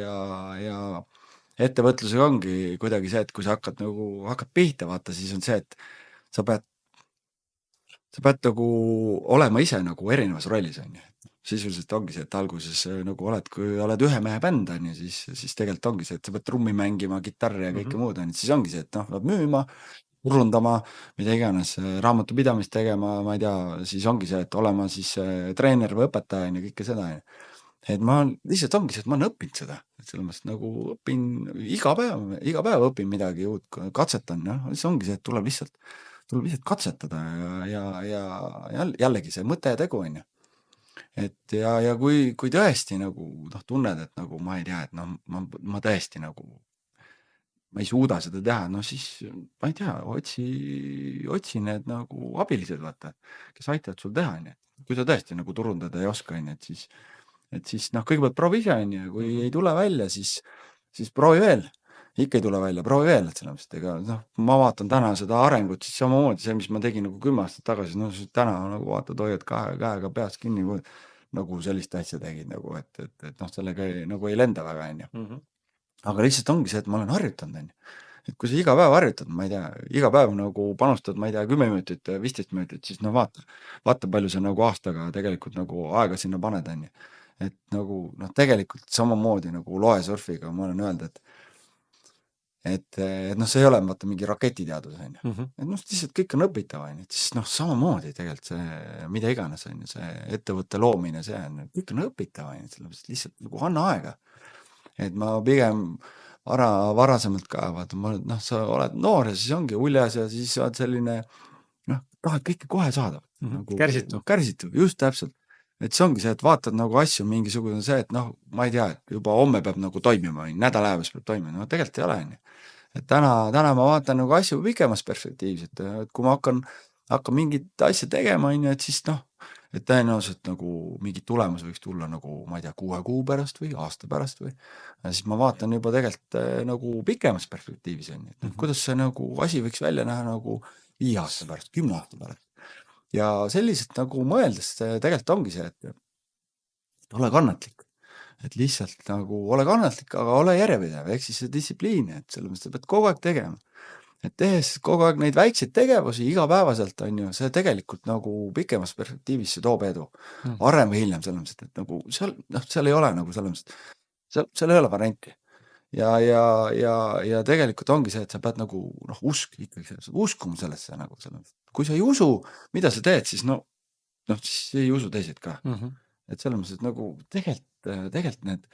ja ettevõtlusega ongi kuidagi see, et kui sa hakkad pihta, vaata, siis on see, et sa pead, sa pead nagu olema ise nagu erinevas rollis, on ju. Sisuliselt ongi see, et alguses nagu kui oled ühe mehe bänd, on ju, siis tegelikult ongi see, et sa pead trummi mängima, kitarri ja kõike muud, on ju, siis ongi see, et noh, pead müüma, turundama, mida iganes, raamatupidamist tegema, ma ei tea, siis ongi see, et olema siis treener või õpetaja on ju, kõike seda, on ju. Et ma lihtsalt ongi see, et ma olen õppinud seda, et selles mõttes nagu õpin iga päev õpin midagi uut, katsetan, noh, siis ongi see, et tuleb lihtsalt katsetada ja jällegi see mõte ja tegu, on ju. Et ja kui tõesti nagu noh, tunned, et nagu ma ei tea, et noh, ma tõesti nagu ma ei suuda seda teha, no siis ma ei tea, otsi need nagu abilised, vaata, kes aitavad sul teha, on ju. Kui sa tõesti nagu turundada ei oska, on ju, et siis noh, kõigepealt proovi ise, on ju, kui ei tule välja, siis proovi veel. Ikka ei tule välja, proovi veel, et selles mõttes, ega noh, ma vaatan täna seda arengut, siis samamoodi see, mis ma tegin nagu 10 aastat tagasi, no täna nagu vaatad, hoiad käega peas kinni, nagu sellist asja tegid nagu, et noh, sellega nagu ei lenda väga, on ju. Aga lihtsalt ongi see, et ma olen harjutanud, on ju. Et kui sa iga päev harjutad, ma ei tea, iga päev nagu panustad, ma ei tea, 10 minutit, 15 minutit, siis no vaata palju sa nagu aastaga tegelikult nagu aega sinna paned, on ju. Et nagu noh, tegelikult samamoodi nagu loesurfiga ma olen öelnud, et noh, see ei ole vaata mingi raketiteadus, on ju. Et noh, lihtsalt kõik on õpitav, on ju, et siis noh, samamoodi tegelikult see, mida iganes, on ju, see ettevõtte loomine, see on, kõik on õpitav, on ju, sellepärast lihtsalt nagu anna aega. Et ma pigem varasemalt ka, vaata, noh, sa oled noor ja siis ongi uljas ja siis oled selline, noh, tahad kõike kohe saada. Nagu, kärsitu, just täpselt. Et see ongi see, et vaatad nagu asju mingisugune see, et noh, ma ei tea, et juba homme peab nagu toimima, nädala ajas peab toimima, no tegelikult ei ole, on ju. Et täna ma vaatan nagu asju pikemas perspektiivis, et kui ma hakkan mingit asja tegema, on ju, et siis noh, et tõenäoliselt nagu mingi tulemus võiks tulla nagu, ma ei tea, 6 kuu pärast või aasta pärast või, ja siis ma vaatan juba tegelikult nagu pikemas perspektiivis, on ju, et kuidas see nagu asi võiks välja näha nagu 5 aasta pärast, 10 aasta pärast. Ja selliselt nagu mõeldes tegelikult ongi see, et ole kannatlik. Et lihtsalt nagu ole kannatlik, aga ole järjepidev, ehk siis see distsipliin, et selles mõttes sa pead kogu aeg tegema. Et tehes kogu aeg neid väikseid tegevusi igapäevaselt, on ju, see tegelikult nagu pikemas perspektiivis see toob edu. Varem või hiljem selles mõttes, et nagu seal ei ole nagu selles mõttes, seal ei ole varianti. Ja tegelikult ongi see, et sa pead nagu noh, uskuma sellesse nagu selles. Kui sa ei usu, mida sa teed, siis siis ei usu teised ka. Et selles mõttes, et nagu tegelikult need